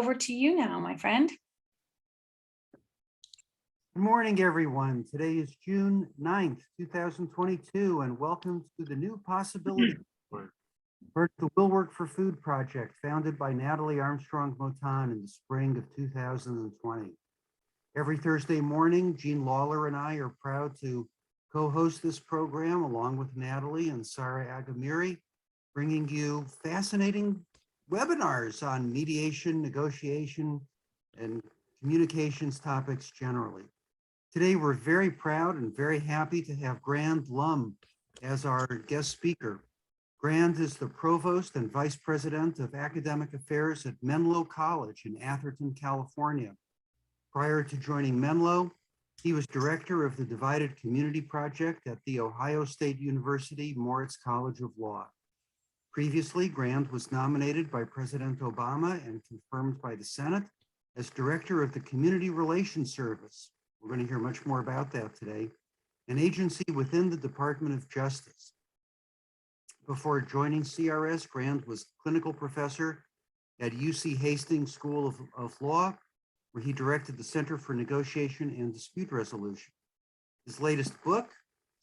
Over to you now, my friend. Good morning, everyone. Today is June 9th, 2022, and welcome to the New Possibility Report, the Will Work for Food project, founded by Natalie Armstrong-Motin in the spring of 2020. Every Thursday morning, Jean Lawler and I are proud to co-host this program along with Natalie and Sarah Agamiri, bringing you fascinating webinars on mediation, negotiation, and communications topics generally. Today, we're very proud and very happy to have Grande Lum as our guest speaker. Grande is the Provost and Vice President of Academic Affairs at Menlo College in Atherton, California. Prior to joining Menlo, he was Director of the Divided Community Project at The Ohio State University Moritz College of Law. Previously, Grande was nominated by President Obama and confirmed by the Senate as Director of the Community Relations Service. We're going to hear much more about that today, an agency within the Department of Justice. Before joining CRS, Grande was clinical professor at UC Hastings School of Law, where he directed the Center for Negotiation and Dispute Resolution. His latest book,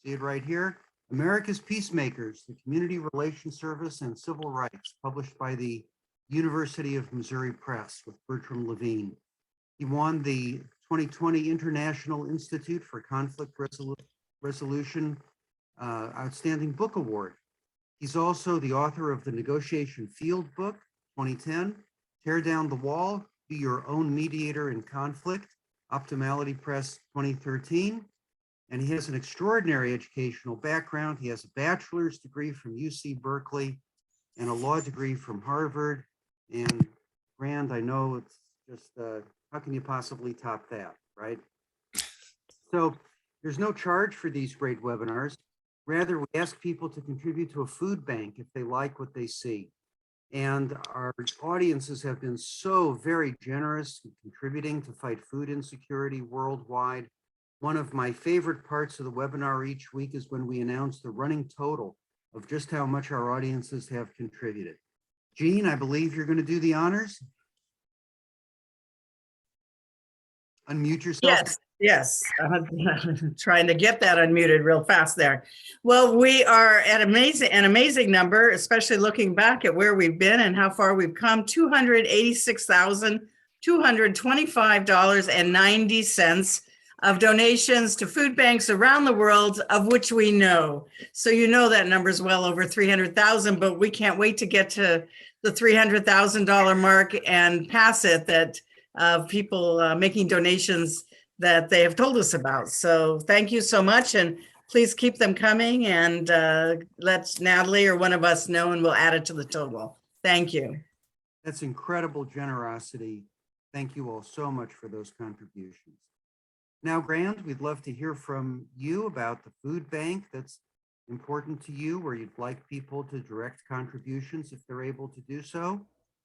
see it right here, America's Peacemakers, the Community Relations Service and Civil Rights, published by the University of Missouri Press with Bertram Levine. He won the 2020 International Institute for Conflict Resolution Outstanding Book Award. He's also the author of the Negotiation Fieldbook, 2010, Tear Down the Wall, Be Your Own Mediator in Conflict, Optimality Press, 2013. And he has an extraordinary educational background. He has a bachelor's degree from UC Berkeley and a law degree from Harvard. And Grande, I know it's just, how can you possibly top that, right? So there's no charge for these great webinars. Rather, we ask people to contribute to a food bank if they like what they see. And our audiences have been so very generous in contributing to fight food insecurity worldwide. One of my favorite parts of the webinar each week is when we announce the running total of just how much our audiences have contributed. Jean, I believe you're going to do the honors. Unmute yourself. Yes. I'm trying to get that unmuted real fast there. Well, we are at an amazing number, especially looking back at where we've been and how far we've come. $286,225.90 of donations to food banks around the world, of which we know. So you know that number is well over 300,000, but we can't wait to get to the $300,000 mark and pass it, that of people making donations that they have told us about. So thank you so much, and please keep them coming, and let Natalie or one of us know, and we'll add it to the total. Thank you. That's incredible generosity. Thank you all so much for those contributions. Now, Grande, we'd love to hear from you about the food bank that's important to you, where you'd like people to direct contributions if they're able to do so.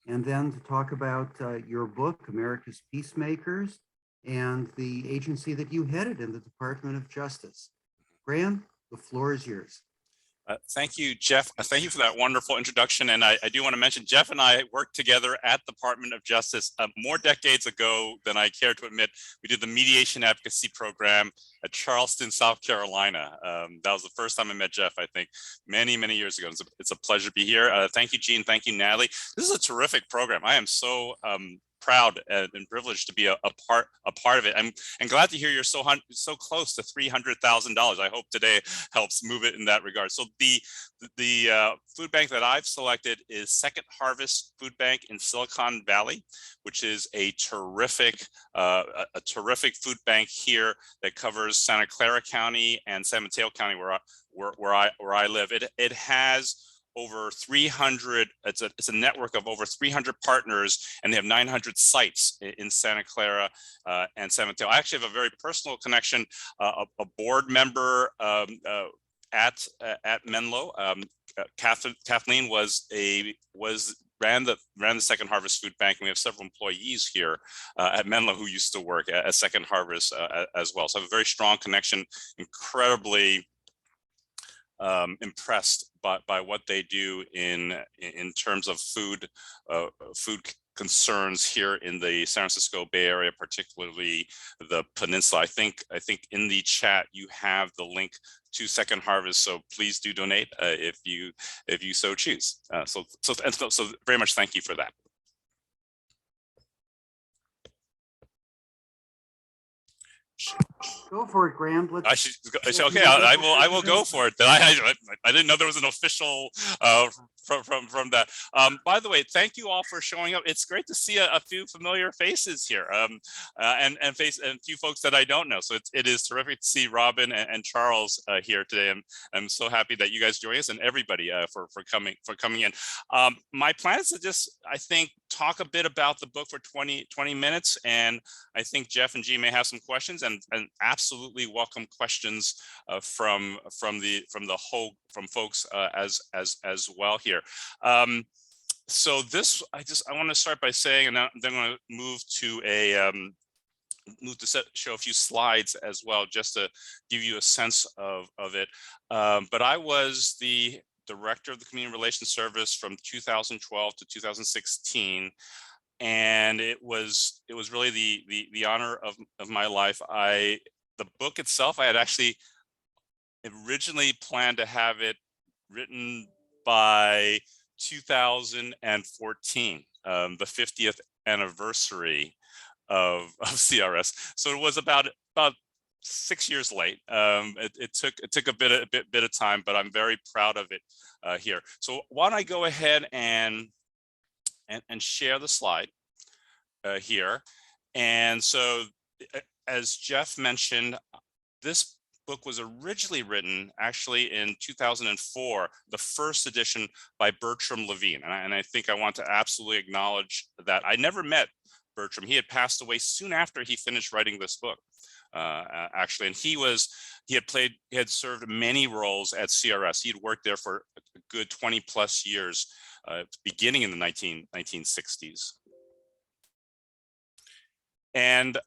And then to talk about your book, America's Peacemakers, and the agency that you headed in the Department of Justice. Grande, the floor is yours. Thank you, Jeff. Thank you for that wonderful introduction. And I do want to mention, Jeff and I worked together at the Department of Justice more decades ago than I care to admit. We did the mediation advocacy program at Charleston, South Carolina. That was the first time I met Jeff, I think, many years ago. It's a pleasure to be here. Thank you, Jean. Thank you, Natalie. This is a terrific program. I am so proud and privileged to be a part of it. I'm glad to hear you're so close to $300,000. I hope today helps move it in that regard. So the food bank that I've selected is Second Harvest Food Bank in Silicon Valley, which is a terrific food bank here that covers Santa Clara County and San Mateo County, where I live. It has over 300, it's a network of over 300 partners, and they have 900 sites in Santa Clara and San Mateo. I actually have a very personal connection, a board member at Menlo. Kathleen ran the Second Harvest Food Bank, and we have several employees here at Menlo who used to work at Second Harvest as well. So I have a very strong connection, incredibly impressed by what they do in terms of food concerns here in the San Francisco Bay Area, particularly the peninsula. I think in the chat you have the link to Second Harvest, so please do donate if you so choose. So very much thank you for that. Go for it, Graham. I should okay. I will go for it. I didn't know there was an official from that. By the way, thank you all for showing up. It's great to see a few familiar faces here, and a few folks that I don't know. So it is terrific to see Robin and Charles here today. I'm so happy that you guys join us, and everybody for coming in. My plan is to just, I think, talk a bit about the book for 20 minutes, and I think Jeff and G may have some questions, and absolutely welcome questions from folks as well here. So this, I want to start by saying, and then I'm going to move to show a few slides as well, just to give you a sense of it. But I was the director of the Community Relations Service from 2012 to 2016. And it was really the honor of my life. The book itself, I had actually originally planned to have it written by 2014, the 50th anniversary of CRS. So it was about 6 years late. It took a bit of time, but I'm very proud of it here. So why don't I go ahead and share the slide here. And so, as Jeff mentioned, this book was originally written actually in 2004, the first edition by Bertram Levine. And I think I want to absolutely acknowledge that. I never met Bertram. He had passed away soon after he finished writing this book, actually. And he had served many roles at CRS. He had worked there for a good 20 plus years, beginning in the 1960s. And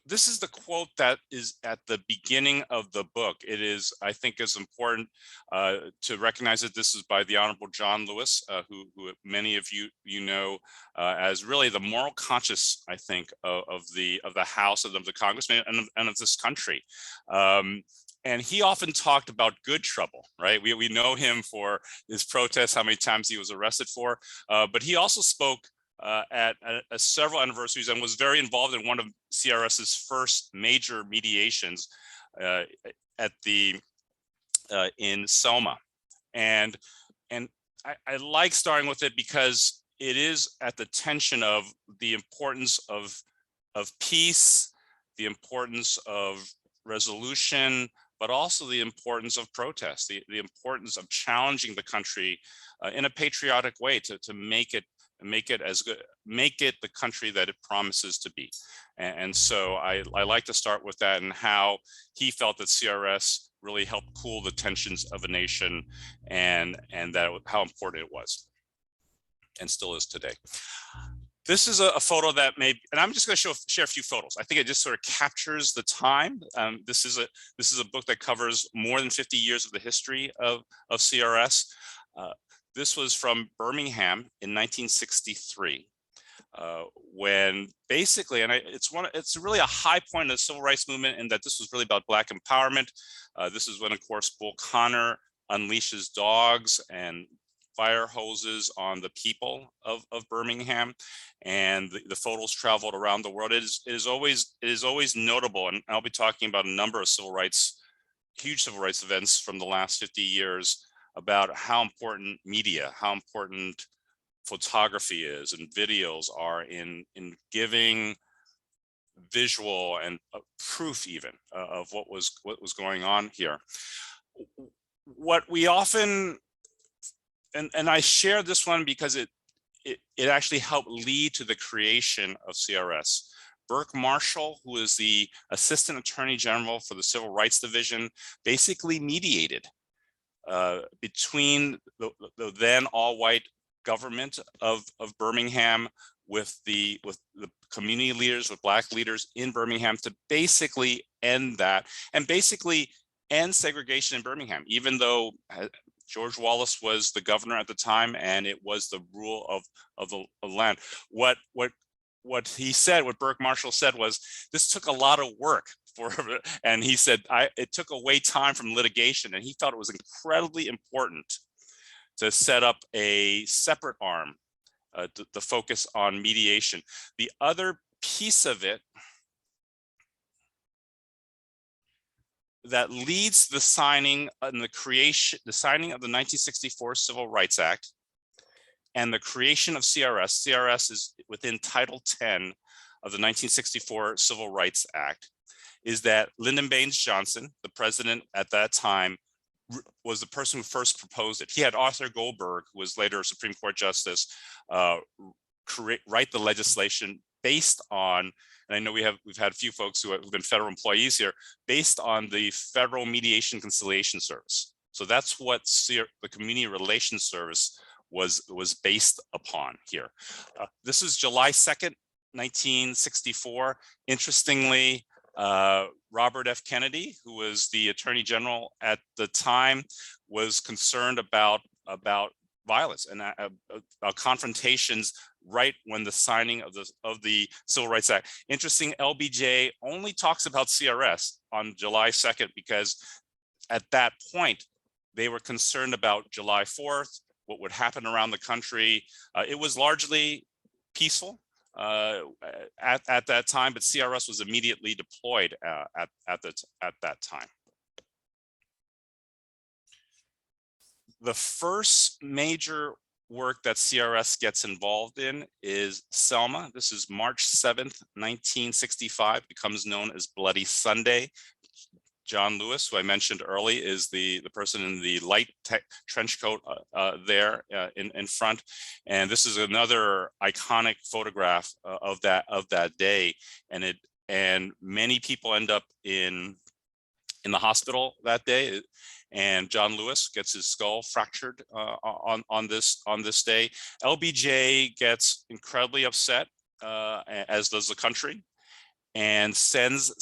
this is the quote that is at the beginning of the book. It is, I think, is important to recognize that this is by the Honorable John Lewis, who many of you know as really the moral conscience, I think, of the House and of the Congress and of this country. And he often talked about good trouble, right? We know him for his protests, how many times he was arrested for, but he also spoke at several anniversaries and was very involved in one of CRS's first major mediations in Selma. And I like starting with it because it is at the tension of the importance of peace, the importance of resolution, but also the importance of protest, the importance of challenging the country in a patriotic way to make it the country that it promises to be. And so I like to start with that and how he felt that CRS really helped cool the tensions of a nation, and how important it was and still is today. This is a photo that and I'm just going to share a few photos. I think it just sort of captures the time. This is a book that covers more than 50 years of the history of CRS. This was from Birmingham in 1963, when basically, and it's really a high point of the civil rights movement in that this was really about Black empowerment. This is when, of course, Bull Connor unleashes dogs and fire hoses on the people of Birmingham, and the photos traveled around the world. It is always notable, and I'll be talking about a number of huge civil rights events from the last 50 years about how important media, how important photography is and videos are in giving visual and proof even of what was going on here. What we often, and I share this one because it actually helped lead to the creation of CRS. Burke Marshall, who is the Assistant Attorney General for the Civil Rights Division, basically mediated between the then all-white government of Birmingham with the community leaders, with Black leaders in Birmingham, to basically end that and basically end segregation in Birmingham, even though George Wallace was the governor at the time, and it was the rule of the land. What he said, what Burke Marshall said was, this took a lot of work and he said, it took away time from litigation, and he thought it was incredibly important to set up a separate arm to focus on mediation. The other piece of it that leads the signing and the signing of the 1964 Civil Rights Act and the creation of CRS. CRS is within Title 10 of the 1964 Civil Rights Act, is that Lyndon Baines Johnson, the president at that time, was the person who first proposed it. He had Arthur Goldberg, who was later a Supreme Court justice, write the legislation based on, and I know we've had a few folks who have been federal employees here, based on the Federal Mediation Conciliation Service. So that's what the Community Relations Service was based upon here. This is July 2nd, 1964. Interestingly, Robert F. Kennedy, who was the Attorney General at the time, was concerned about violence and confrontations right when the signing of the Civil Rights Act. Interesting, LBJ only talks about CRS on July 2nd because at that point they were concerned about July 4th, what would happen around the country. It was largely peaceful at that time, but CRS was immediately deployed at that time. The first major work that CRS gets involved in is Selma. This is March 7th, 1965, becomes known as Bloody Sunday. John Lewis, who I mentioned early, is the person in the light trench coat there in front. And this is another iconic photograph of that day. And many people end up in the hospital that day. And John Lewis gets his skull fractured on this day. LBJ gets incredibly upset, as does the country, and sends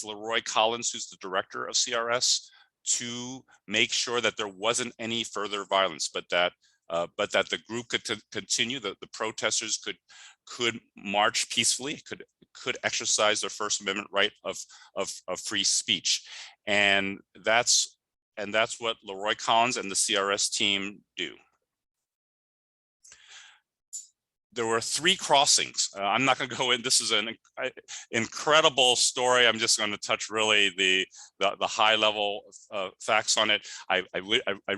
Leroy Collins, who's the director of CRS, to make sure that there wasn't any further violence, but that the group could continue, the protesters could march peacefully, could exercise their First Amendment right of free speech. And that's what Leroy Collins and the CRS team do. There were 3 crossings. I'm not going to go in. This is an incredible story. I'm just going to touch really the high level facts on it. I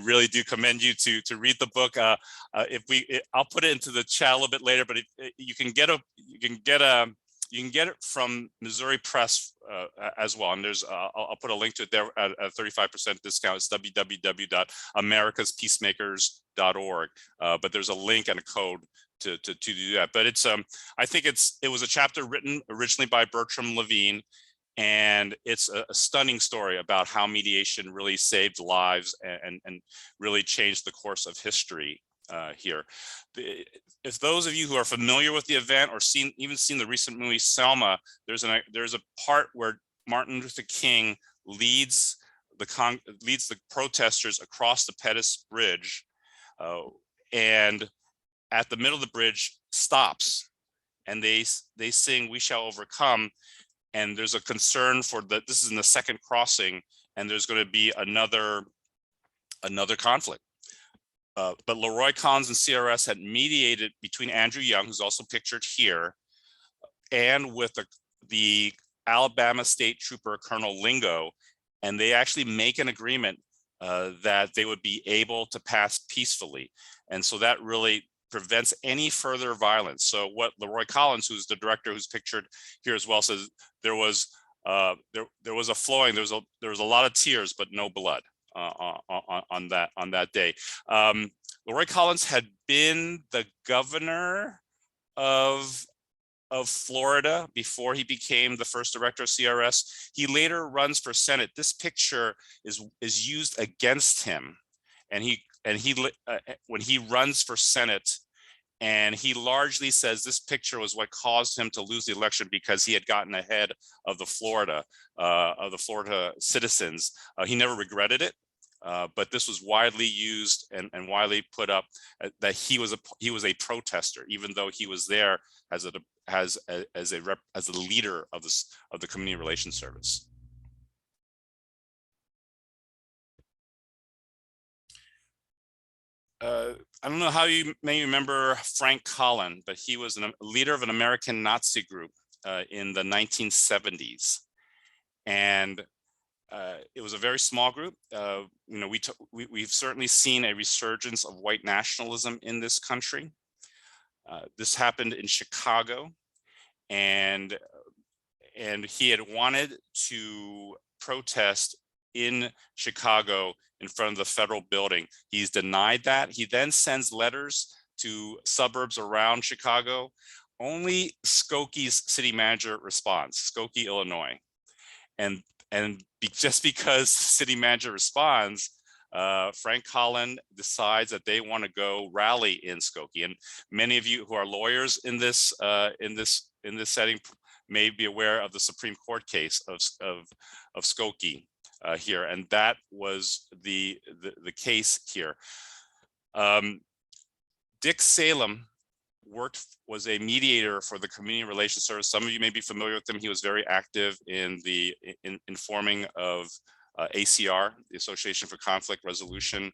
really do commend you to read the book. I'll put it into the chat a little bit later, but you can get it from Missouri Press as well. And there's I'll put a link to it there at a 35% discount. It's www.americaspeacemakers.org. But there's a link and a code to do that. But it's I think it was a chapter written originally by Bertram Levine, and it's a stunning story about how mediation really saved lives and really changed the course of history here. If those of you who are familiar with the event or even seen the recent movie Selma, there's a part where Martin Luther King leads the protesters across the Pettus Bridge, and at the middle of the bridge stops, and they sing "We Shall Overcome," and there's a concern for this is in the second crossing, and there's going to be another conflict. But Leroy Collins and CRS had mediated between Andrew Young, who's also pictured here, and with the Alabama State Trooper Colonel Lingo, and they actually make an agreement that they would be able to pass peacefully. And so that really prevents any further violence. So what Leroy Collins, who's the director, who's pictured here as well, says there was a flowing, there was a lot of tears, but no blood on that day. Leroy Collins had been the governor of Florida before he became the first director of CRS. He later runs for Senate. This picture is used against him, and when he runs for Senate, and he largely says this picture was what caused him to lose the election because he had gotten ahead of the Florida citizens. He never regretted it. But this was widely used and widely put up that he was a protester, even though he was there as a leader of the Community Relations Service. I don't know how you may remember Frank Collin, but he was a leader of an American Nazi group in the 1970s. And it was a very small group. We've certainly seen a resurgence of white nationalism in this country. This happened in Chicago, and he had wanted to protest in Chicago in front of the federal building. He's denied that. He then sends letters to suburbs around Chicago. Only Skokie's city manager responds, Skokie, Illinois. Just because city manager responds, Frank Collin decides that they want to go rally in Skokie. And many of you who are lawyers in this setting may be aware of the Supreme Court case of Skokie here, and that was the case here. Dick Salem was a mediator for the Community Relations Service. Some of you may be familiar with him. He was very active in the informing of ACR, the Association for Conflict Resolution,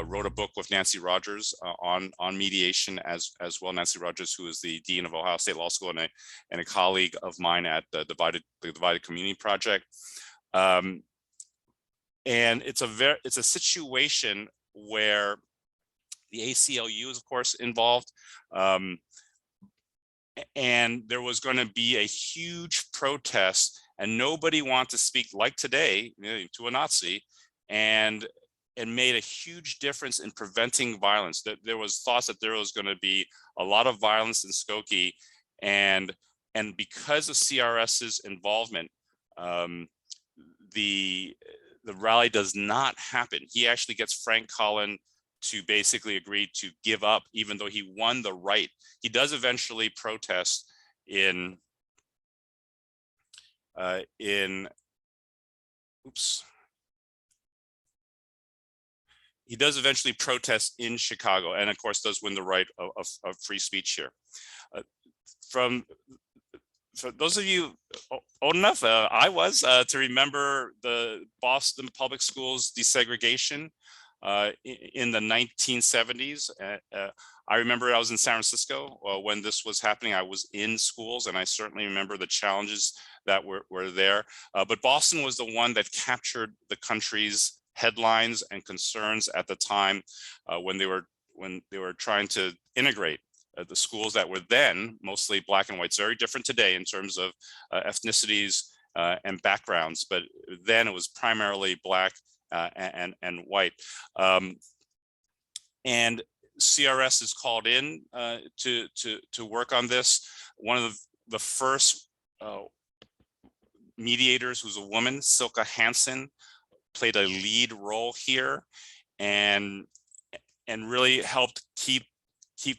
wrote a book with Nancy Rogers on mediation as well. Nancy Rogers, who is the Dean of Ohio State Law School and a colleague of mine at the Divided Community Project. And it's a situation where the ACLU is, of course, involved. And there was going to be a huge protest, and nobody wanted to speak like today, to a Nazi, and made a huge difference in preventing violence. That there was thoughts that there was going to be a lot of violence in Skokie, and because of CRS's involvement, the rally does not happen. He actually gets Frank Collin to basically agree to give up, even though he won the right. He does eventually protest in he does eventually protest in Chicago, and of course does win the right of free speech here. For those of you old enough, I was, to remember the Boston Public Schools desegregation in the 1970s. I remember I was in San Francisco when this was happening. I was in schools, and I certainly remember the challenges that were there. But Boston was the one that captured the country's headlines and concerns at the time when they were trying to integrate the schools that were then mostly black and white. It's very different today in terms of ethnicities and backgrounds, but then it was primarily black and white. And CRS is called in to work on this. One of the first mediators, who's a woman, Silka Hansen, played a lead role here, and really helped keep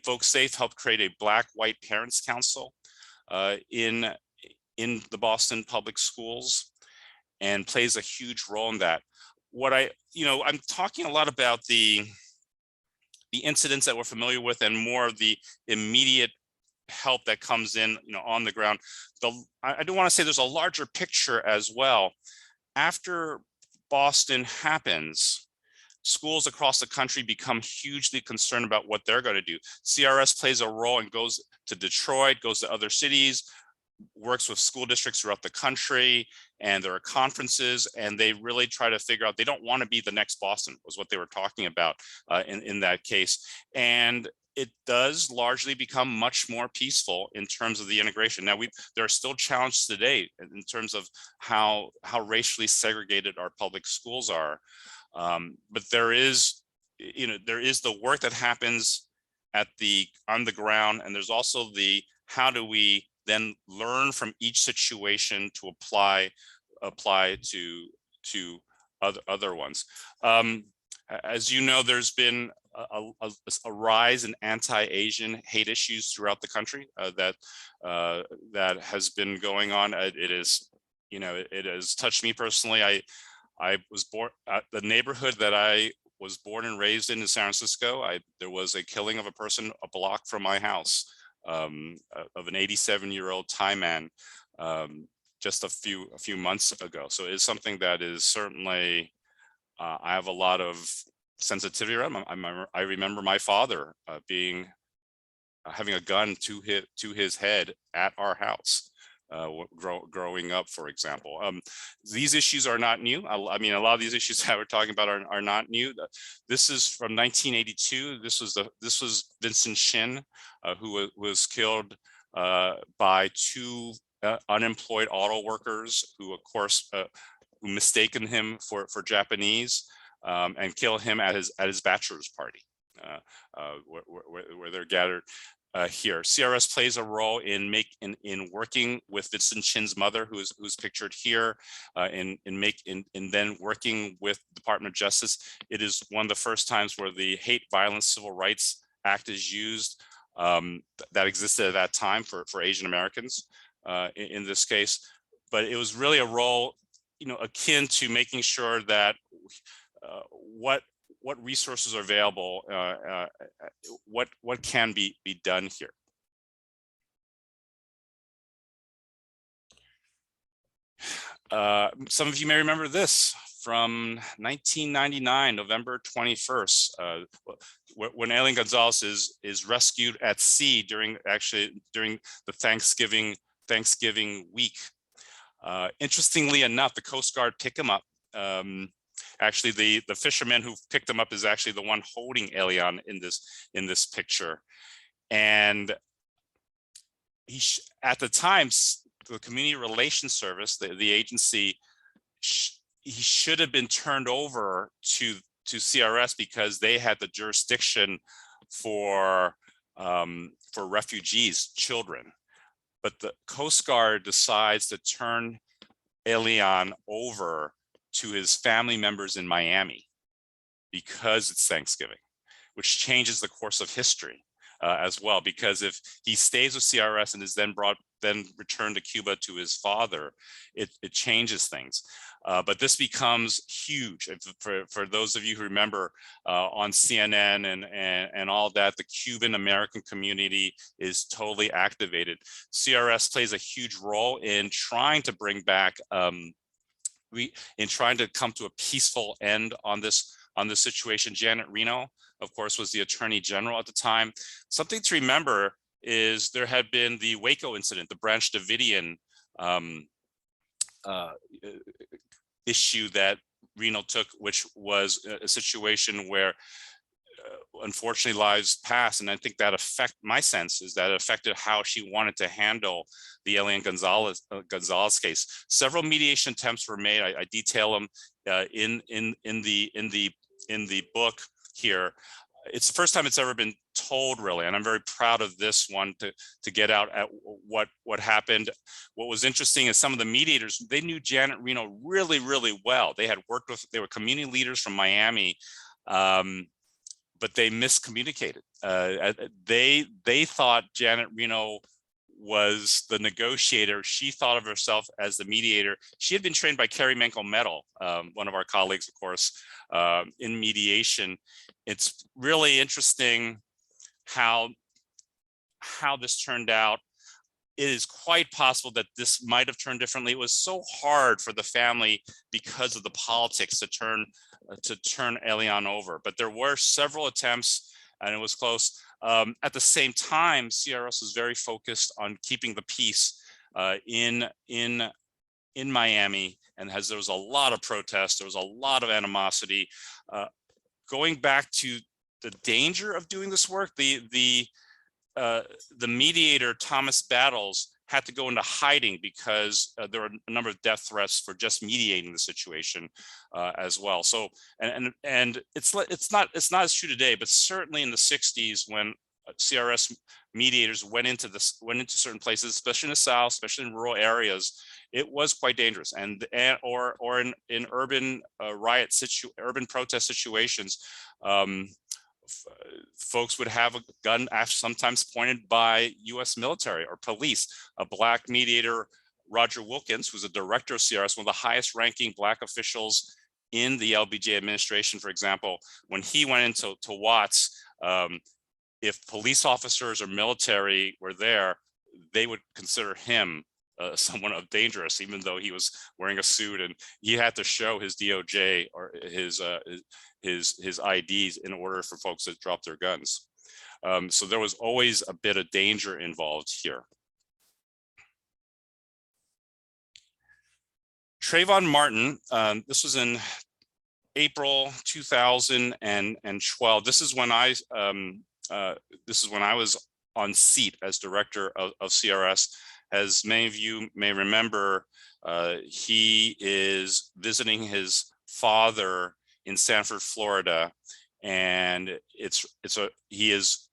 folks safe, helped create a Black-White Parents Council in the Boston Public Schools, and plays a huge role in that. I'm talking a lot about the incidents that we're familiar with, and more of the immediate help that comes in, on the ground. I do want to say there's a larger picture as well. After Boston happens, schools across the country become hugely concerned about what they're going to do. CRS plays a role and goes to Detroit, goes to other cities, works with school districts throughout the country, and there are conferences, and they really try to figure out, they don't want to be the next Boston, was what they were talking about in that case. And it does largely become much more peaceful in terms of the integration. Now, there are still challenges today in terms of how racially segregated our public schools are. But there is the work that happens on the ground, and there's also how do we then learn from each situation to apply to other ones. As you know, there's been a rise in anti-Asian hate issues throughout the country that has been going on. It has touched me personally. I was born the neighborhood that I was born and raised in San Francisco. There was a killing of a person a block from my house, of an 87-year-old Thai man, just a few months ago. So it's something that is certainly, I have a lot of sensitivity around. I remember my father having a gun to his head at our house. Growing up, for example. These issues are not new. I mean, a lot of these issues that we're talking about are not new. This is from 1982. This was Vincent Shin, who was killed by two unemployed auto workers who, of course, who mistaken him for Japanese, and kill him at his bachelor's party, where they're gathered. Here, CRS plays a role in working with Vincent Chin's mother, who's pictured here, in then working with the Department of Justice. It is one of the first times where the Hate, Violence, Civil Rights Act is used, that existed at that time for Asian Americans, in this case. But it was really a role, akin to making sure that what resources are available, what can be done here. Some of you may remember this from 1999, November 21st, when Elian Gonzalez is rescued at sea during the Thanksgiving week. Interestingly enough, the Coast Guard picked him up. Actually, the fisherman who picked him up is actually the one holding Elian in this picture. And at the time, the Community Relations Service, the agency, he should have been turned over to CRS because they had the jurisdiction for refugees, children. But the Coast Guard decides to turn Elian over to his family members in Miami because it's Thanksgiving, which changes the course of history as well. Because if he stays with CRS and is then returned to Cuba to his father, it changes things. But this becomes huge for those of you who remember on CNN and all that. The Cuban American community is totally activated. CRS plays a huge role in trying to bring back. In trying to come to a peaceful end on this situation. Janet Reno, of course, was the Attorney General at the time. Something to remember is there had been the Waco incident, the Branch Davidian issue that Reno took, which was a situation where unfortunately lives passed, and I think that my sense is that affected how she wanted to handle the Elian Gonzalez case. Several mediation attempts were made. I detail them in the book here. It's the first time it's ever been told, really, and I'm very proud of this one to get out at what happened. What was interesting is some of the mediators, they knew Janet Reno really, really well. They were community leaders from Miami. But they miscommunicated. They thought Janet Reno was the negotiator. She thought of herself as the mediator. She had been trained by Carrie Menkel-Metal, one of our colleagues, of course, in mediation. It's really interesting how this turned out. It is quite possible that this might have turned differently. It was so hard for the family because of the politics to turn Elian over, but there were several attempts and it was close. At the same time, CRS was very focused on keeping the peace in Miami, and there was a lot of protests, there was a lot of animosity. Going back to the danger of doing this work, the mediator, Thomas Battles, had to go into hiding because there were a number of death threats for just mediating the situation as well. So, and it's not as true today, but certainly in the 60s when CRS mediators went into certain places, especially in the South, especially in rural areas, it was quite dangerous. Or in urban urban protest situations, folks would have a gun sometimes pointed by U.S. military or police. A Black mediator, Roger Wilkins, who's a director of CRS, one of the highest ranking Black officials in the LBJ administration, for example, when he went into Watts, if police officers or military were there, they would consider him someone of dangerous, even though he was wearing a suit and he had to show his DOJ or his IDs in order for folks to drop their guns. So there was always a bit of danger involved here. Trayvon Martin, this was in April 2012. This is when I was on seat as director of CRS. As many of you may remember, he is visiting his father in Sanford, Florida, and he is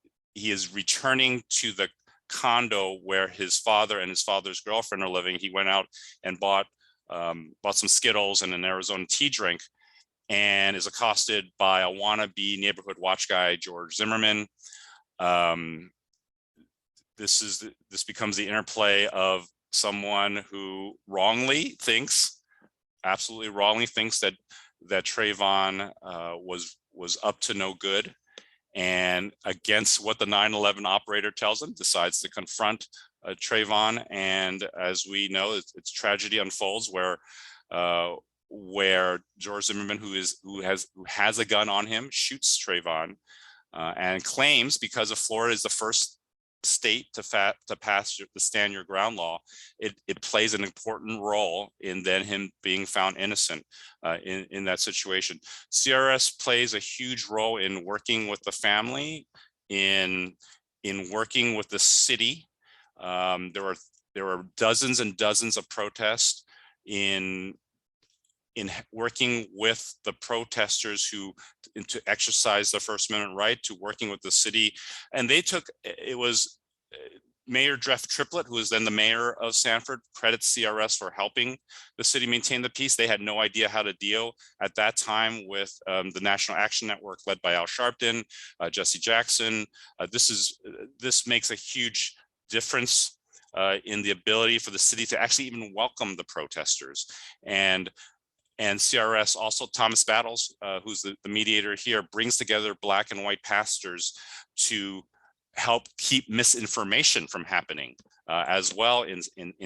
returning to the condo where his father and his father's girlfriend are living. He went out and bought some Skittles and an Arizona tea drink, and is accosted by a wannabe neighborhood watch guy, George Zimmerman. This becomes the interplay of someone who absolutely wrongly thinks that Trayvon was up to no good, and against what the 9/11 operator tells him, decides to confront Trayvon. And as we know, it's tragedy unfolds where George Zimmerman, who has a gun on him, shoots Trayvon, and claims, because of Florida is the first state to pass the stand your ground law, it plays an important role in then him being found innocent in that situation. CRS plays a huge role in working with the family, in working with the city. There were dozens and dozens of protests in working with the protesters to exercise the First Amendment right, to working with the city. And it was Mayor Jeff Triplett, who was then the mayor of Sanford, credits CRS for helping the city maintain the peace. They had no idea how to deal at that time with the National Action Network led by Al Sharpton, Jesse Jackson. This makes a huge difference in the ability for the city to actually even welcome the protesters. And CRS, also Thomas Battles, who's the mediator here, brings together Black and white pastors to help keep misinformation from happening as well in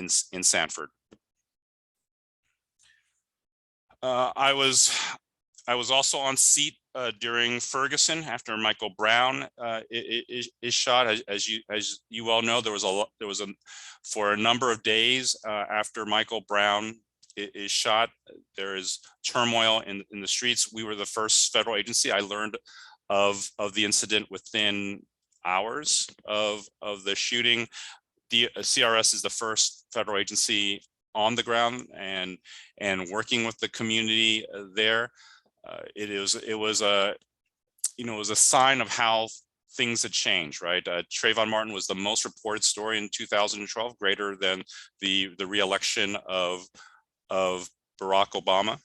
Sanford. I was also on seat during Ferguson after Michael Brown is shot. As you all know, there was for a number of days after Michael Brown is shot, there is turmoil in the streets. We were the first federal agency. I learned of the incident within hours of the shooting. The CRS is the first federal agency on the ground and working with the community there. It was a sign of how things had changed, right? Trayvon Martin was the most reported story in 2012, greater than the re-election of Barack Obama.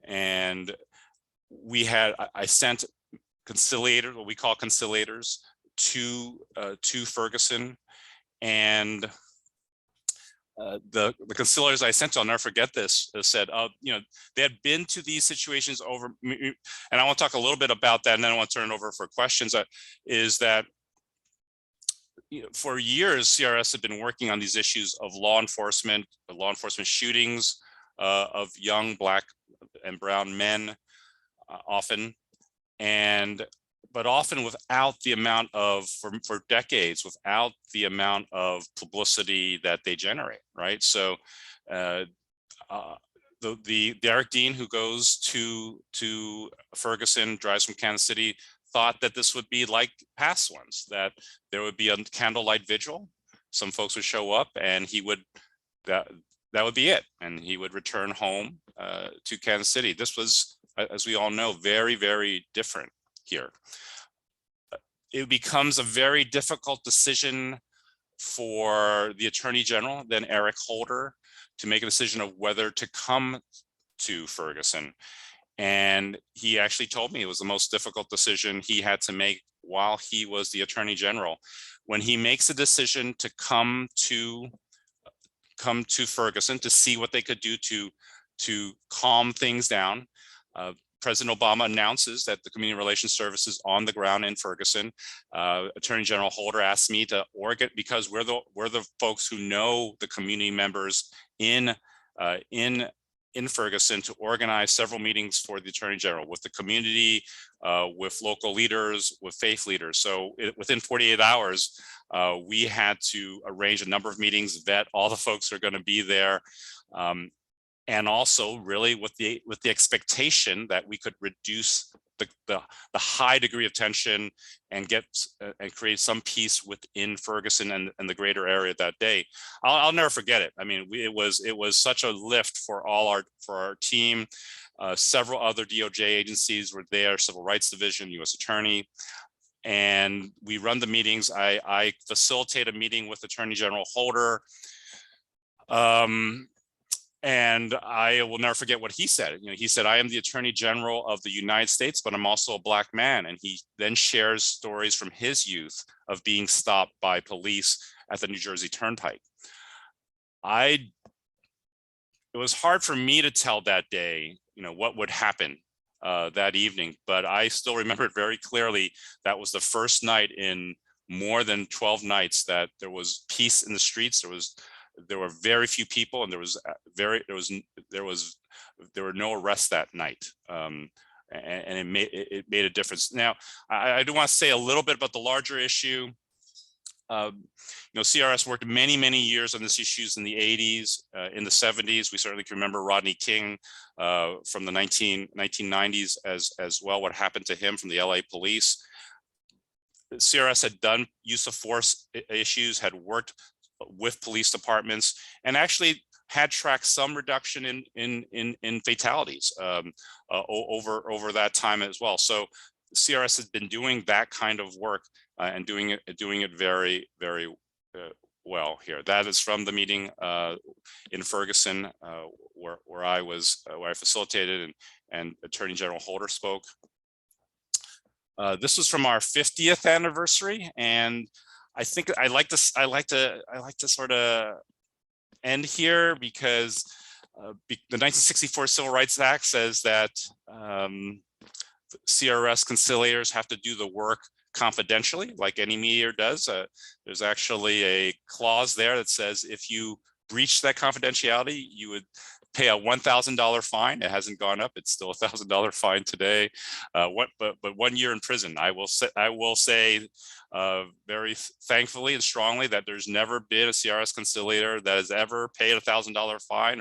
And I sent conciliators, what we call conciliators, to Ferguson, and the conciliators I sent, I'll never forget this, said, they had been to these situations over, and I want to talk a little bit about that, and then I want to turn it over for questions. Is that for years, CRS had been working on these issues of law enforcement shootings of young Black and brown men, often, but often without the amount of, for decades, without the amount of publicity that they generate, right? So the Derek Dean, who goes to Ferguson, drives from Kansas City, thought that this would be like past ones, that there would be a candlelight vigil, some folks would show up, and that would be it, and he would return home to Kansas City. This was, as we all know, very, very different here. It becomes a very difficult decision for the Attorney General, then Eric Holder, to make a decision of whether to come to Ferguson. And he actually told me it was the most difficult decision he had to make while he was the Attorney General. When he makes a decision to come to Ferguson to see what they could do to calm things down, President Obama announces that the Community Relations Service is on the ground in Ferguson. Attorney General Holder asked me to organize, because we're the folks who know the community members in Ferguson, to organize several meetings for the Attorney General with the community, with local leaders, with faith leaders. So within 48 hours, we had to arrange a number of meetings, vet all the folks who are going to be there. And also really with the expectation that we could reduce the high degree of tension and get and create some peace within Ferguson and the greater area that day. I'll never forget it. I mean, it was such a lift for our team. Several other DOJ agencies were there, Civil Rights Division, U.S. Attorney, and we run the meetings. I facilitate a meeting with Attorney General Holder. And I will never forget what he said. He said, "I am the Attorney General of the United States, but I'm also a Black man." And he then shares stories from his youth of being stopped by police at the New Jersey Turnpike. It was hard for me to tell that day, what would happen that evening, but I still remember it very clearly. That was the first night in more than 12 nights that there was peace in the streets. There were very few people, and there were no arrests that night, and it made a difference. Now, I do want to say a little bit about the larger issue. CRS worked many years on these issues in the 80s, in the 70s. We certainly can remember Rodney King from the 1990s as well. What happened to him from the LA police. CRS had done use of force issues, had worked with police departments, and actually had tracked some reduction in fatalities over that time as well. So CRS has been doing that kind of work and doing it very well here. That is from the meeting in Ferguson where I facilitated and Attorney General Holder spoke. This was from our 50th anniversary, and I think I like to sort of end here because the 1964 Civil Rights Act says that CRS conciliators have to do the work confidentially, like any mediator does. There's actually a clause there that says if you breach that confidentiality, you would pay a $1,000 fine. It hasn't gone up; it's still a $1,000 fine today. But 1 year in prison. I will say very thankfully and strongly that there's never been a CRS conciliator that has ever paid a $1,000 fine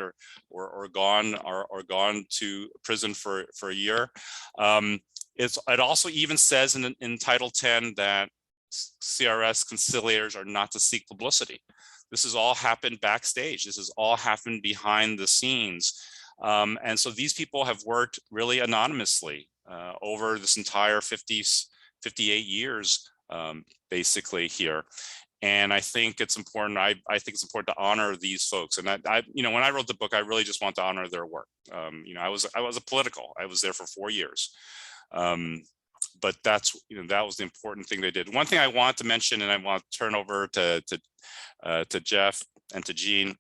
or gone to prison for a year. It also even says in Title 10 that CRS conciliators are not to seek publicity. This has all happened backstage. This has all happened behind the scenes. And so these people have worked really anonymously over this entire 58 years, basically here. And I think it's important. I think it's important to honor these folks. And when I wrote the book, I really just want to honor their work. I was a political. I was there for 4 years. But that was the important thing they did. One thing I want to mention, and I want to turn over to Jeff and to Jean,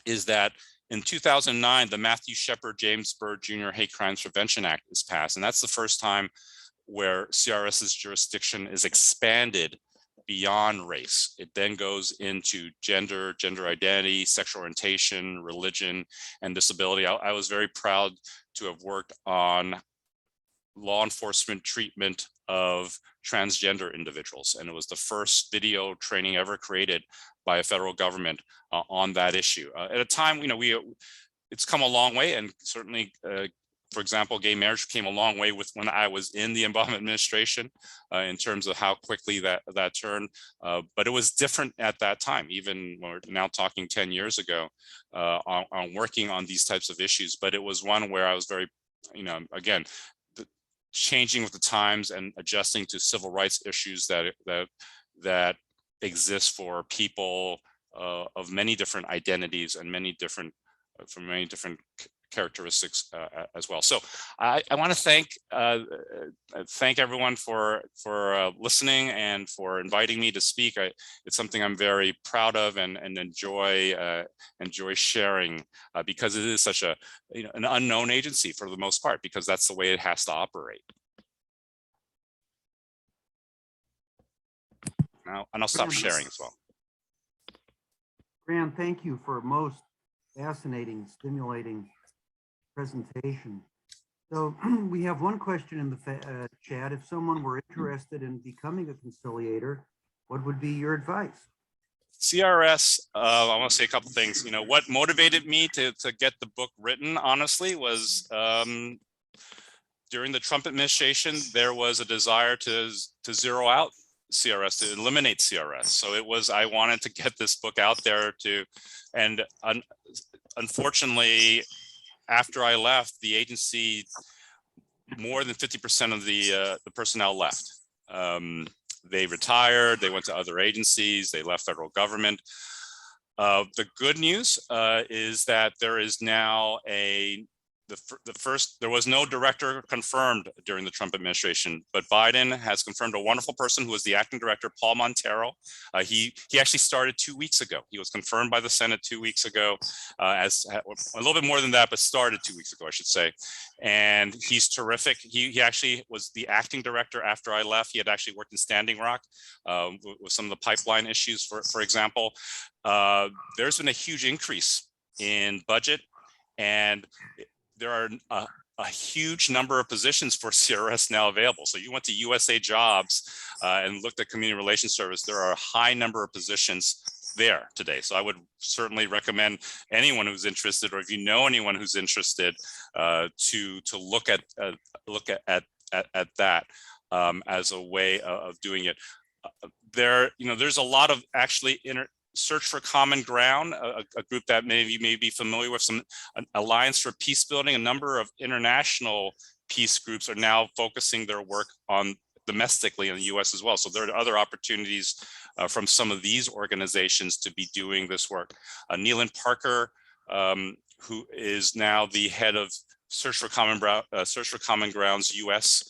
is that in 2009, the Matthew Shepard James Byrd Jr. Hate Crimes Prevention Act is passed, and that's the first time where CRS's jurisdiction is expanded beyond race. It then goes into gender identity, sexual orientation, religion, and disability. I was very proud to have worked on law enforcement treatment of transgender individuals. And it was the first video training ever created by a federal government on that issue. At a time, it's come a long way, and certainly, for example, gay marriage came a long way with when I was in the Obama administration in terms of how quickly that turned. But it was different at that time, even when we're now talking 10 years ago on working on these types of issues. But it was one where I was very, again, changing with the times and adjusting to civil rights issues that exist for people of many different identities and from many different characteristics as well. So I want to thank everyone for listening and for inviting me to speak. It's something I'm very proud of and enjoy sharing because it is such an unknown agency for the most part, because that's the way it has to operate. Now, and I'll stop sharing as well. Graham, thank you for a most fascinating, stimulating presentation. So we have one question in the chat. If someone were interested in becoming a conciliator, what would be your advice? CRS, I want to say a couple things. What motivated me to get the book written, honestly, was during the Trump administration, there was a desire to zero out CRS, to eliminate CRS. So I wanted to get this book out there and unfortunately, after I left the agency, more than 50% of the personnel left. They retired, they went to other agencies, they left federal government. The good news is that there is now there was no director confirmed during the Trump administration, but Biden has confirmed a wonderful person who was the acting director, Paul Montero. He actually started 2 weeks ago. He was confirmed by the Senate 2 weeks ago, as a little bit more than that, but started 2 weeks ago, I should say. And he's terrific. He actually was the acting director after I left. He had actually worked in Standing Rock with some of the pipeline issues, for example. There's been a huge increase in budget, and there are a huge number of positions for CRS now available. So you went to USA Jobs and looked at Community Relations Service. There are a high number of positions there today. So I would certainly recommend anyone who's interested, or if you know anyone who's interested, to look at that as a way of doing it. There's a lot of actually Search for Common Ground, a group that maybe you may be familiar with, an Alliance for Peace Building. A number of international peace groups are now focusing their work on domestically in the US as well. So there are other opportunities from some of these organizations to be doing this work. Neelan Parker, who is now the head of Search for Common Ground's US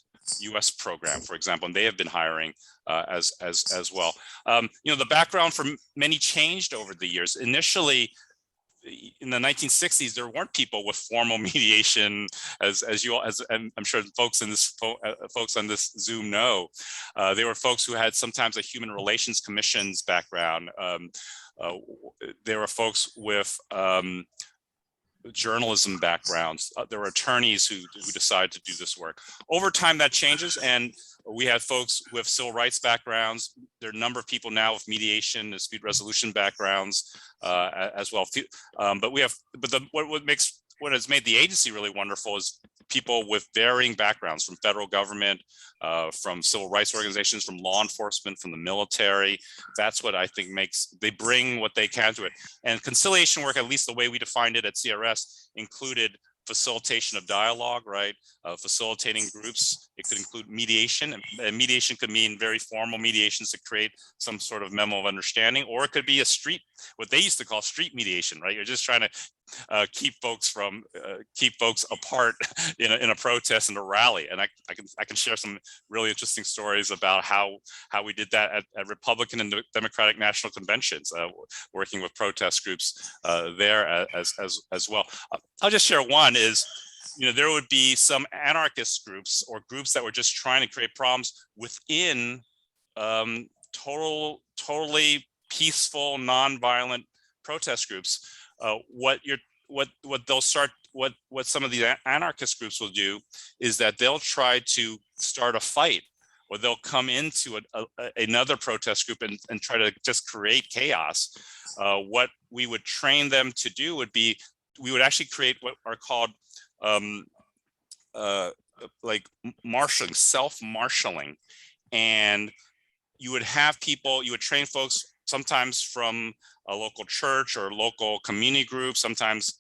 program, for example, and they have been hiring as well. The background for many changed over the years. Initially, in the 1960s, there weren't people with formal mediation, as I'm sure folks on this Zoom know. They were folks who had sometimes a human relations commissions background. There were folks with journalism backgrounds. There were attorneys who decided to do this work. Over time, that changes, and we have folks with civil rights backgrounds. There are a number of people now with mediation, dispute resolution backgrounds as well. What has made the agency really wonderful is people with varying backgrounds from federal government, from civil rights organizations, from law enforcement, from the military. That's what I think they bring what they can to it. And conciliation work, at least the way we defined it at CRS, included facilitation of dialogue, right? Facilitating groups. It could include mediation, and mediation could mean very formal mediations to create some sort of memo of understanding, or it could be what they used to call street mediation, right? You're just trying to keep folks apart in a protest and a rally. And I can share some really interesting stories about how we did that at Republican and Democratic national conventions, working with protest groups there as well. I'll just share one is, there would be some anarchist groups or groups that were just trying to create problems within totally peaceful, nonviolent protest groups. What some of the anarchist groups will do is that they'll try to start a fight, or they'll come into another protest group and try to just create chaos. What we would train them to do would be, we would actually create what are called like marshaling, self-marshaling. And you would train folks sometimes from a local church or local community group, sometimes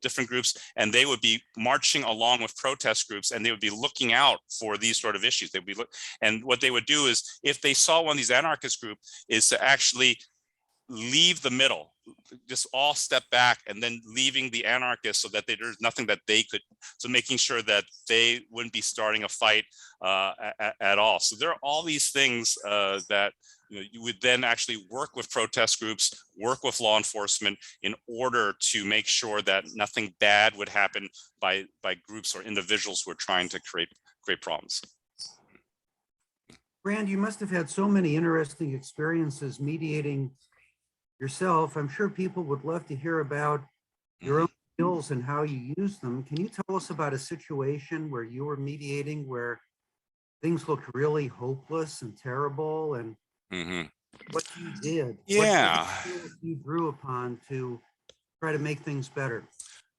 different groups, and they would be marching along with protest groups, and they would be looking out for these sort of issues. And what they would do is, if they saw one of these anarchist groups, is to actually leave the middle, just all step back, and then leaving the anarchists so that there's nothing that they could, so making sure that they wouldn't be starting a fight at all. So there are all these things that you would then actually work with protest groups, work with law enforcement in order to make sure that nothing bad would happen by groups or individuals who are trying to create problems. Grande, you must have had so many interesting experiences mediating yourself. I'm sure people would love to hear about your own skills and how you use them. Can you tell us about a situation where you were mediating where things looked really hopeless and terrible, and what you did? Yeah. What skills you drew upon to try to make things better?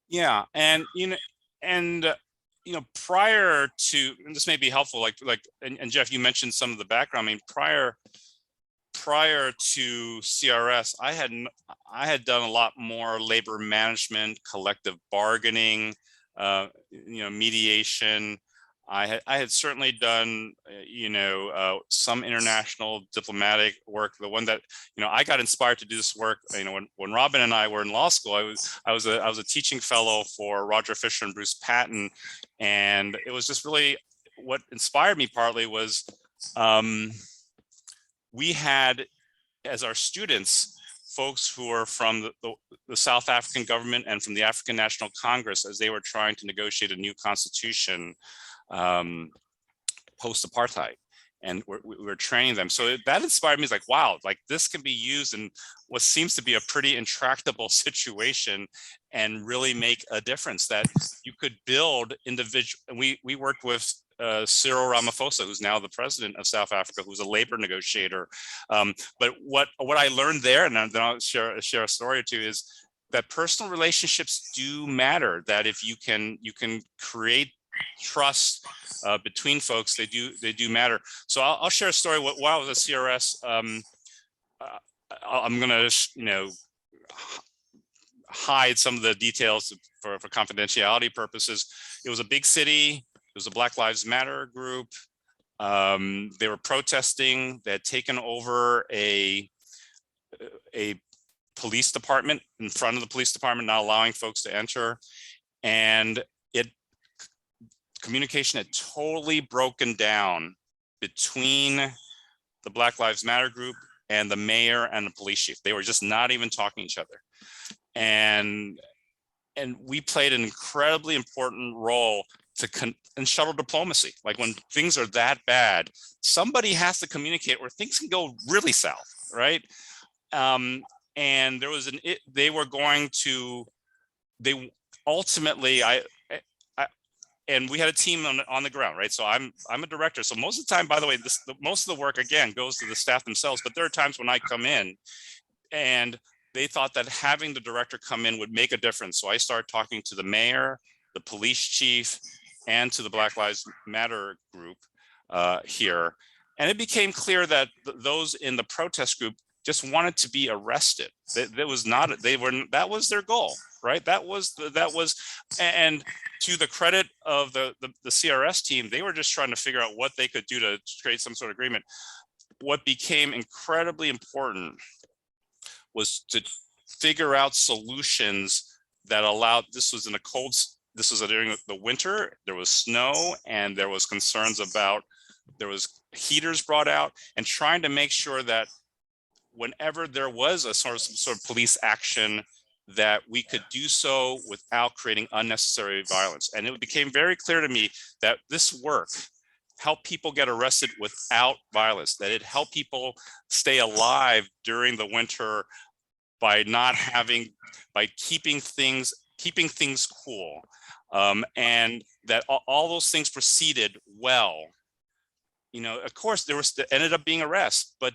Yeah, and prior to, and this may be helpful, and Jeff, you mentioned some of the background. I mean, prior to CRS, I had done a lot more labor management, collective bargaining, mediation. I had certainly done, some international diplomatic work. The one that, I got inspired to do this work, when Robin and I were in law school, I was a teaching fellow for Roger Fisher and Bruce Patton. And it was just really what inspired me partly was we had, as our students, folks who are from the South African government and from the African National Congress as they were trying to negotiate a new constitution post-apartheid, and we were training them. So that inspired me. It's like, wow, like this can be used in what seems to be a pretty intractable situation and really make a difference, that you could build individual. And we worked with Cyril Ramaphosa, who's now the president of South Africa, who's a labor negotiator. But what I learned there, and then I'll share a story or two, is that personal relationships do matter. That if you can create trust between folks, they do matter. So I'll share a story. While I was at CRS, I'm going to hide some of the details for confidentiality purposes. It was a big city. It was a Black Lives Matter group. They were protesting. They had taken over a police department in front of the police department, not allowing folks to enter, and communication had totally broken down between the Black Lives Matter group and the mayor and the police chief. They were just not even talking to each other. And we played an incredibly important role in shuttle diplomacy. Like when things are that bad, somebody has to communicate or things can go really south, right? And there was and we had a team on the ground, right? So I'm a director. So most of the time, by the way, most of the work again goes to the staff themselves. But there are times when I come in, and they thought that having the director come in would make a difference. So I started talking to the mayor, the police chief, and to the Black Lives Matter group here, and it became clear that those in the protest group just wanted to be arrested. That was their goal, right? That was, and to the credit of the CRS team, they were just trying to figure out what they could do to create some sort of agreement. What became incredibly important was to figure out solutions that allowed, this was during the winter, there was snow, and there was concerns about, there was heaters brought out, and trying to make sure that whenever there was a sort of police action, that we could do so without creating unnecessary violence. And it became very clear to me that this work helped people get arrested without violence, that it helped people stay alive during the winter by keeping things cool. And that all those things proceeded well. Of course, there ended up being arrests, but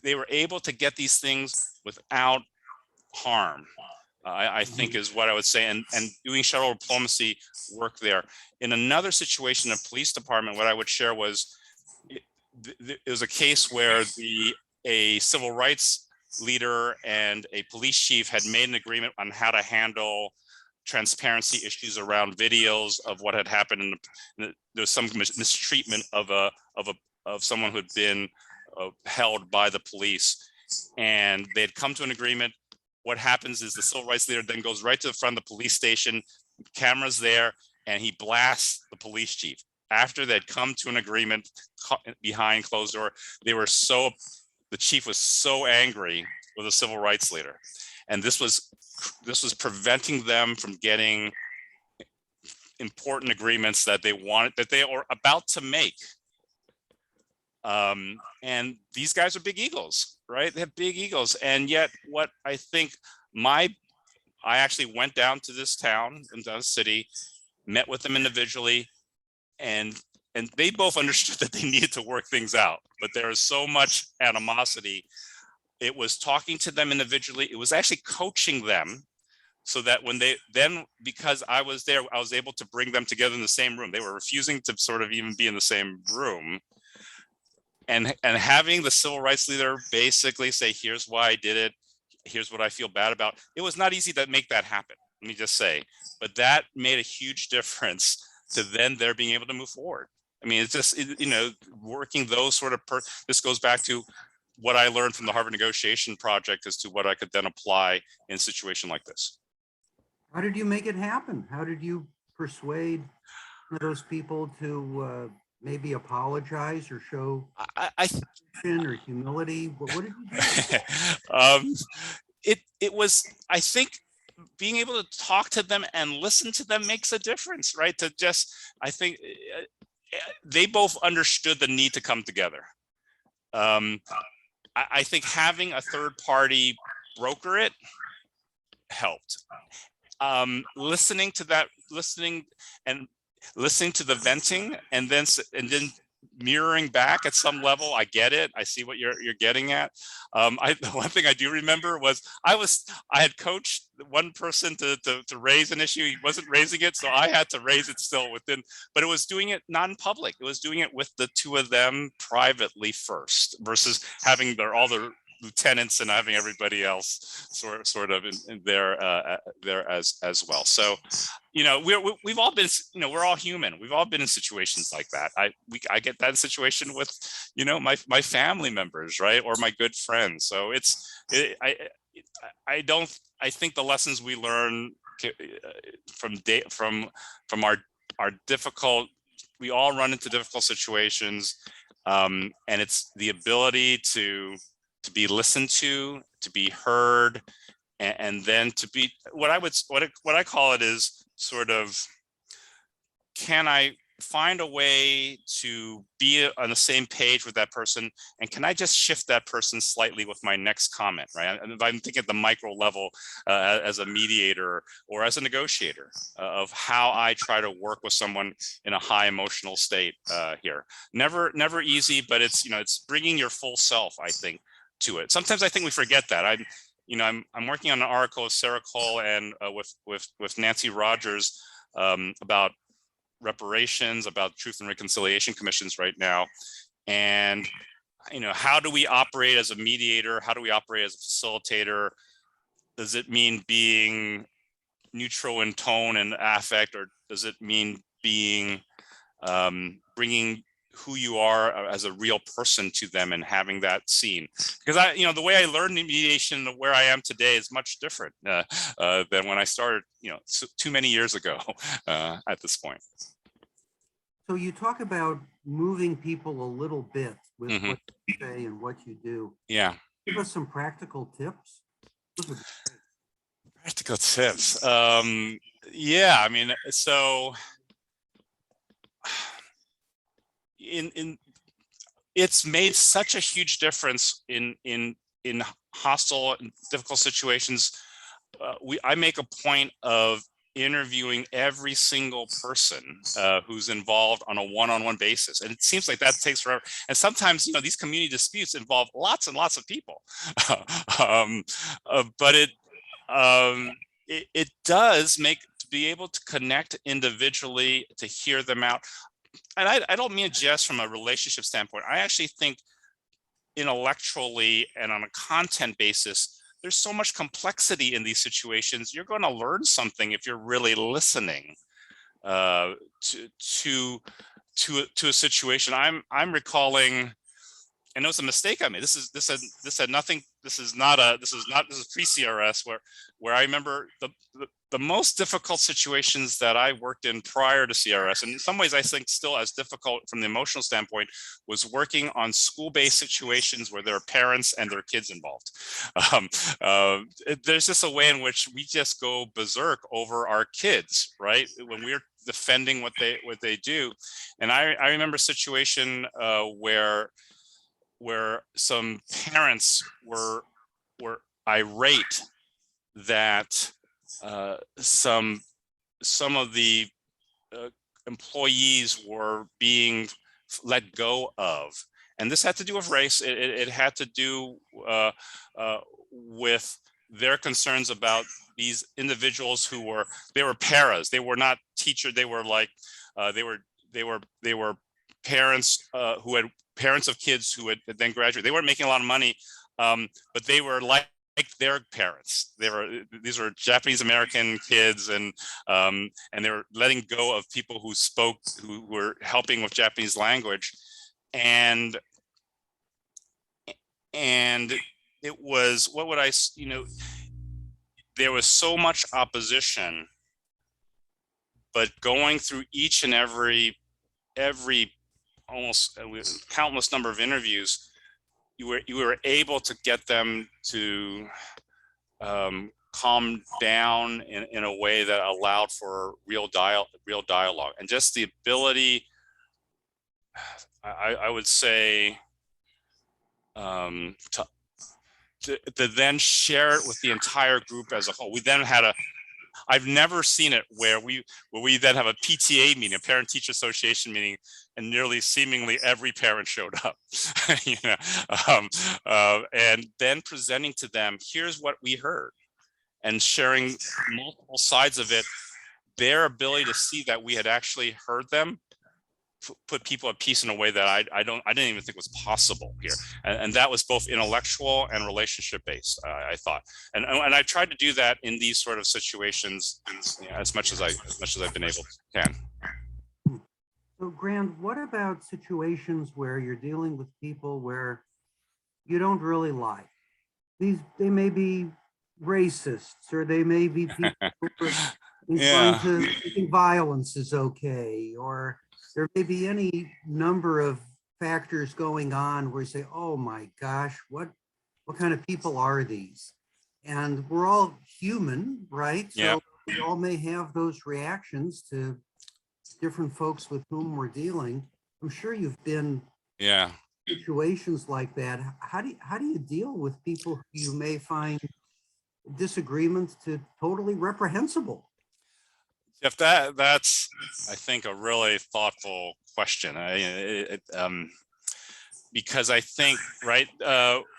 they were able to get these things without harm, I think is what I would say, and doing shuttle diplomacy work there. In another situation, a police department, what I would share was, it was a case where a civil rights leader and a police chief had made an agreement on how to handle transparency issues around videos of what had happened, and there was some mistreatment of someone who had been held by the police. and they had come to an agreement. What happens is the civil rights leader then goes right to the front of the police station, cameras there, and he blasts the police chief. After they'd come to an agreement behind closed door, the chief was so angry with the civil rights leader. And this was preventing them from getting important agreements that they were about to make. And these guys are big egos, right? They have big egos. And yet what I think I actually went down to this town, into the city, met with them individually, and they both understood that they needed to work things out, but there is so much animosity. It was talking to them individually. It was actually coaching them so that when because I was there, I was able to bring them together in the same room. They were refusing to sort of even be in the same room. And having the civil rights leader basically say, here's why I did it. Here's what I feel bad about. It was not easy to make that happen, let me just say, but that made a huge difference to then they're being able to move forward. I mean, it's just, working those sort of, this goes back to what I learned from the Harvard Negotiation Project as to what I could then apply in a situation like this. How did you make it happen? How did you persuade those people to maybe apologize or show or humility? What did you do? It was, I think, being able to talk to them and listen to them makes a difference, right? I think they both understood the need to come together. I think having a third party broker it helped. Listening to the venting and then mirroring back at some level. I get it. I see what you're getting at. The one thing I do remember was I had coached one person to raise an issue. He wasn't raising it, so I had to raise it still within, but it was doing it not in public. It was doing it with the two of them privately first versus having all the lieutenants and having everybody else sort of in there as well. So, we've all been, we're all human. We've all been in situations like that. I get that situation with, my family members, right, or my good friends. So I think the lessons we learn from our difficult. We all run into difficult situations, and it's the ability to be listened to be heard, and then to be what I call it is sort of, can I find a way to be on the same page with that person, and can I just shift that person slightly with my next comment, right? And if I'm thinking at the micro level as a mediator or as a negotiator of how I try to work with someone in a high emotional state here. Never easy, but it's bringing your full self, I think, to it. Sometimes I think we forget that. I'm working on an article with Sarah Cole and with Nancy Rogers about reparations, about truth and reconciliation commissions right now. And, how do we operate as a mediator? How do we operate as a facilitator? Does it mean being neutral in tone and affect, or does it mean being, bringing who you are as a real person to them and having that seen? Because the way I learned mediation and where I am today is much different than when I started, too many years ago at this point. So you talk about moving people a little bit with Mm-hmm. what you say and what you do. Yeah. Give us some practical tips. Practical tips. Yeah, I mean, so it's made such a huge difference in hostile and difficult situations. I make a point of interviewing every single person who's involved on a one-on-one basis, and it seems like that takes forever. And sometimes, these community disputes involve lots and lots of people, but it does make to be able to connect individually, to hear them out. And I don't mean it just from a relationship standpoint. I actually think intellectually and on a content basis, there's so much complexity in these situations. You're going to learn something if you're really listening to a situation. I'm recalling, and it was a mistake I made. This had nothing is pre-CRS where I remember the most difficult situations that I worked in prior to CRS, and in some ways I think still as difficult from the emotional standpoint, was working on school-based situations where there are parents and their kids involved. There's just a way in which we just go berserk over our kids, right? When we're defending what they do. And I remember a situation where some parents were irate that some of the employees were being let go of, and this had to do with race. It had to do with their concerns about these individuals who were paras. They were not teachers. They were like they were parents who had parents of kids who had then graduated. They weren't making a lot of money, but they were like their parents. These were Japanese American kids, and they were letting go of people who were helping with Japanese language, and it was, what would I, there was so much opposition, but going through each and every almost countless number of interviews, you were able to get them to calm down in a way that allowed for real dialogue, and just the ability, I would say, to then share it with the entire group as a whole. We then had I've never seen it where we then have a PTA meeting, a parent-teacher association meeting, and nearly seemingly every parent showed up, and then presenting to them, here's what we heard, and sharing multiple sides of it. Their ability to see that we had actually heard them put people at peace in a way that I didn't even think was possible here, and that was both intellectual and relationship based. I thought, and I tried to do that in these sort of situations as much as I've been able to. So, Grande, what about situations where you're dealing with people where you don't really like? They may be racists, or they may be people who are inclined to think violence is okay, or there may be any number of factors going on where you say, oh my gosh, what kind of people are these? And we're all human, right? So we all may have those reactions to different folks with whom we're dealing. I'm sure you've been in situations like that. How do you deal with people who you may find disagreements to totally reprehensible? Jeff, that's, I think, a really thoughtful question. Because I think, right,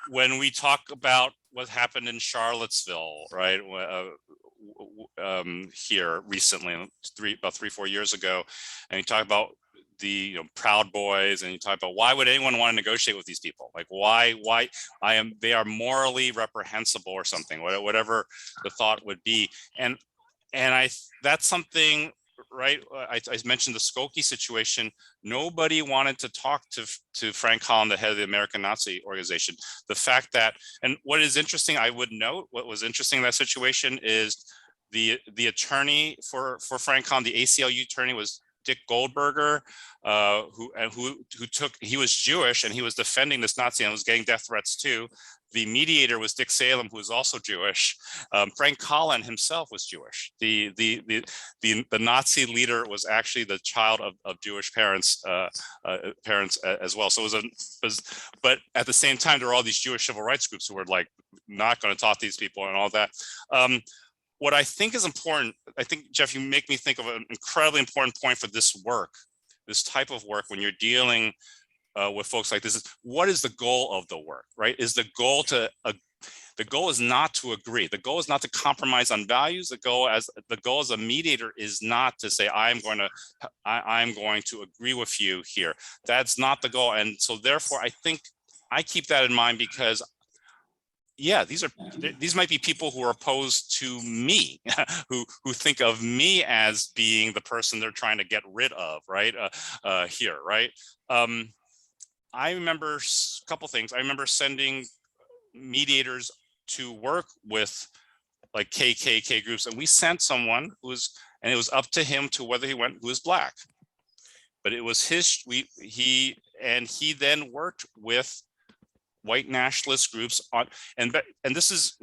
when we talk about what happened in Charlottesville, right, here recently, about 3-4 years ago, and you talk about the Proud Boys, and you talk about why would anyone want to negotiate with these people? Like why they are morally reprehensible or something, whatever the thought would be, and that's something, right? I mentioned the Skokie situation. Nobody wanted to talk to Frank Collin, the head of the American Nazi organization. The fact that, and what is interesting, I would note, what was interesting in that situation is the attorney for Frank Collin, the ACLU attorney, was Dick Goldberger, he was Jewish, and he was defending this Nazi and was getting death threats too. The mediator was Dick Salem, who was also Jewish. Frank Collin himself was Jewish. The Nazi leader was actually the child of Jewish parents as well. So but at the same time, there were all these Jewish civil rights groups who were like not going to talk to these people and all that. What I think is important, I think, Jeff, you make me think of an incredibly important point for this work, this type of work, when you're dealing with folks like this, is what is the goal of the work, right? Is the goal the goal is not to agree. The goal is not to compromise on values. The goal as a mediator is not to say, I'm going to agree with you here. That's not the goal. And so therefore, I think I keep that in mind, because these might be people who are opposed to me, who think of me as being the person they're trying to get rid of, right? Here, right? I remember a couple things. I remember sending mediators to work with like KKK groups, and we sent someone and it was up to him to whether he went, who was Black. But it was he then worked with white nationalist groups on, and this is,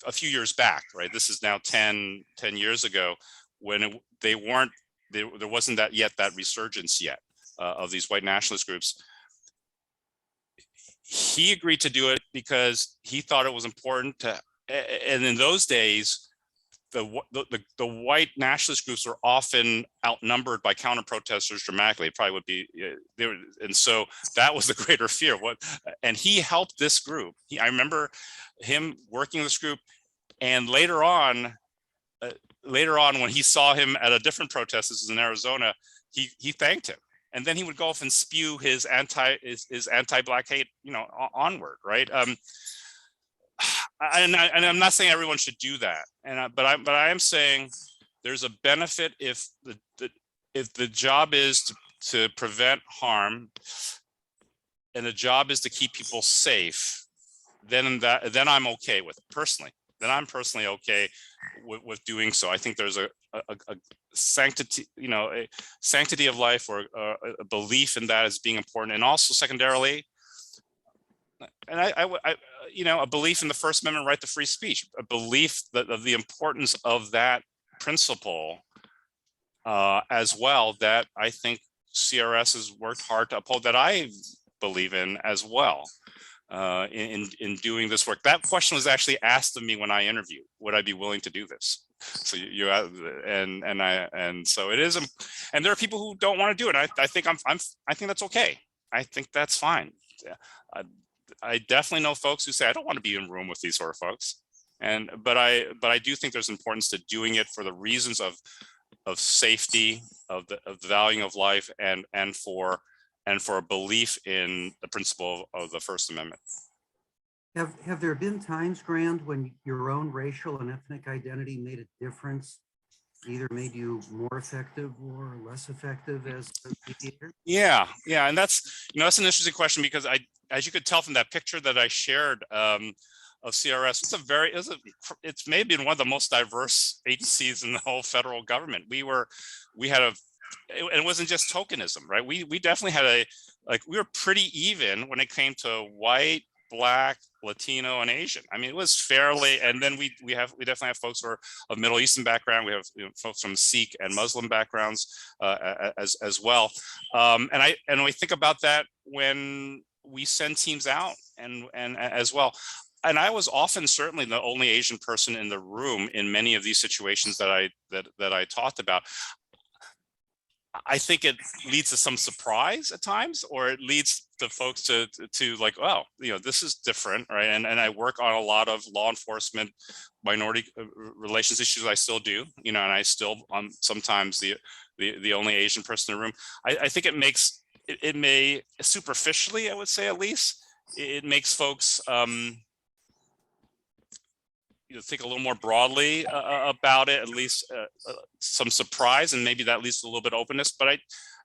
a few years back, right? This is now 10 years ago, when there wasn't that resurgence yet of these white nationalist groups. He agreed to do it because he thought it was important to, and in those days, the white nationalist groups were often outnumbered by counter protesters dramatically. It probably would be, and so that was the greater fear. And he helped this group. I remember him working with this group, and later on, when he saw him at a different protest, this was in Arizona, he thanked him, and then he would go off and spew his anti-Black hate, onward, right? And I'm not saying everyone should do that, but I am saying there's a benefit if the job is to prevent harm, and the job is to keep people safe. Then I'm okay with it personally. Then I'm personally okay with doing so. I think there's a sanctity, a sanctity of life, or a belief in that as being important, and also secondarily, and a belief in the First Amendment right to free speech, a belief of the importance of that principle as well, that I think CRS has worked hard to uphold, that I believe in as well in doing this work. That question was actually asked of me when I interviewed, would I be willing to do this? So so it is, and there are people who don't want to do it. I think I think that's okay. I think that's fine. I definitely know folks who say, I don't want to be in a room with these sort of folks. But I do think there's importance to doing it for the reasons of safety, of the valuing of life, and for a belief in the principle of the First Amendment. Have there been times, Grande, when your own racial and ethnic identity made a difference, either made you more effective or less effective as a mediator? Yeah, and that's an interesting question, because as you could tell from that picture that I shared of CRS, it's maybe one of the most diverse agencies in the whole federal government. And it wasn't just tokenism, right? We definitely had we were pretty even when it came to white, Black, Latino, and Asian. I mean, it was fairly, and then we definitely have folks who are of Middle Eastern background. We have folks from Sikh and Muslim backgrounds as well. And we think about that when we send teams out and as well. And I was often certainly the only Asian person in the room in many of these situations that I talked about. I think it leads to some surprise at times, or it leads to folks to like, well, this is different, right? And I work on a lot of law enforcement, minority relations issues. I still do, and I still sometimes the only Asian person in the room. I think it may superficially, I would say at least, it makes folks think a little more broadly about it, at least some surprise, and maybe that leads to a little bit of openness. But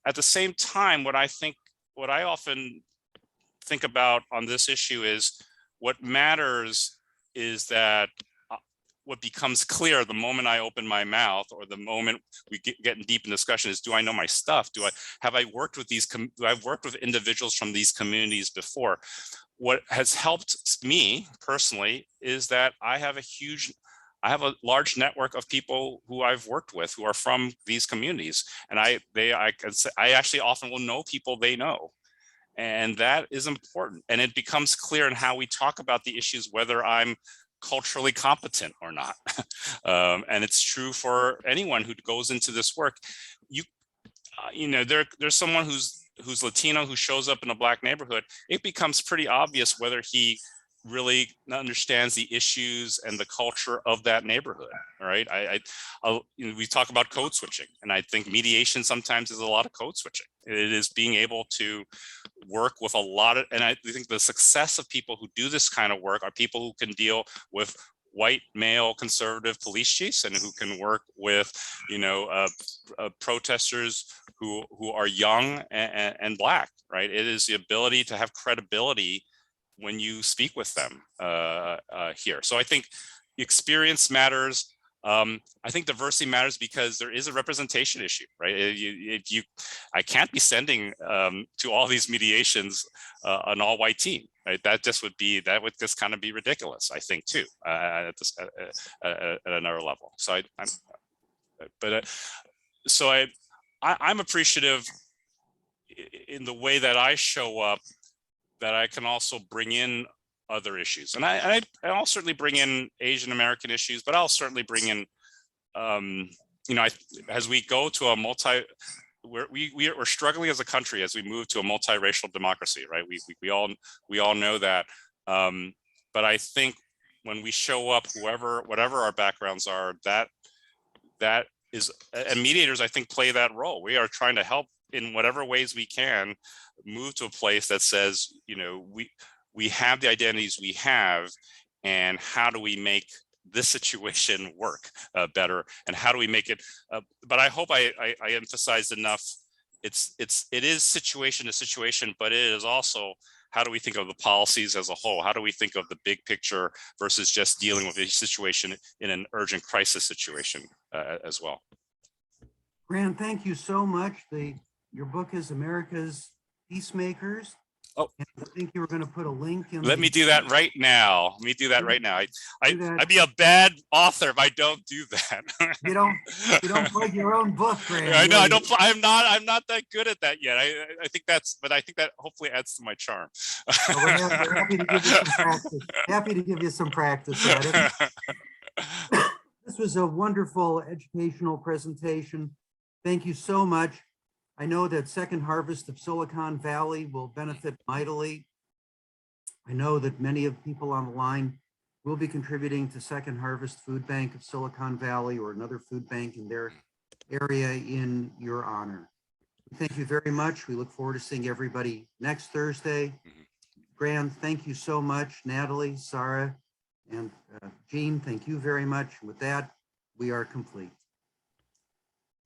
at the same time, what I often think about on this issue is what matters is that what becomes clear the moment I open my mouth, or the moment we get deep in discussion, is, do I know my stuff? Have I worked with I've worked with individuals from these communities before? What has helped me personally is that I have a large network of people who I've worked with who are from these communities, and I actually often will know people they know, and that is important. And it becomes clear in how we talk about the issues whether I'm culturally competent or not. And it's true for anyone who goes into this work. There's someone who's Latino who shows up in a Black neighborhood. It becomes pretty obvious whether he really understands the issues and the culture of that neighborhood, right? We talk about code switching, and I think mediation sometimes is a lot of code switching. It is being able to work with and I think the success of people who do this kind of work are people who can deal with white male conservative police chiefs, and who can work with protesters who are young and Black, right? It is the ability to have credibility when you speak with them here. So I think experience matters. I think diversity matters because there is a representation issue, right? I can't be sending to all these mediations an all-white team, right? That would just kind of be ridiculous, I think, too, at another level. So I'm appreciative in the way that I show up, that I can also bring in other issues, and I'll certainly bring in Asian American issues, but I'll certainly bring in, as we go to a we're struggling as a country as we move to a multiracial democracy, right? We all know that, but I think when we show up, whatever our backgrounds are, that is, and mediators, I think, play that role. We are trying to help in whatever ways we can move to a place that says, we have the identities we have, and how do we make this situation work better, and how do we make it? But I hope I emphasized enough. It is situation to situation, but it is also, how do we think of the policies as a whole? How do we think of the big picture versus just dealing with a situation in an urgent crisis situation as well? Grant, thank you so much. Your book is America's Peacemakers. Oh, and I think you were going to put a link in. Let me do that right now. I'd be a bad author if I don't do that. You don't plug your own book, Grant. I know. I'm not that good at that yet. I think that hopefully adds to my charm. We're happy to give you some practice. Happy to give you some practice at it. This was a wonderful educational presentation. Thank you so much. I know that Second Harvest of Silicon Valley will benefit mightily. I know that many of people on the line will be contributing to Second Harvest Food Bank of Silicon Valley, or another food bank in their area, in your honor. Thank you very much. We look forward to seeing everybody next Thursday. Grant, thank you so much. Natalie, Sarah, and Jean, thank you very much. With that, we are complete.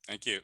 Thank you.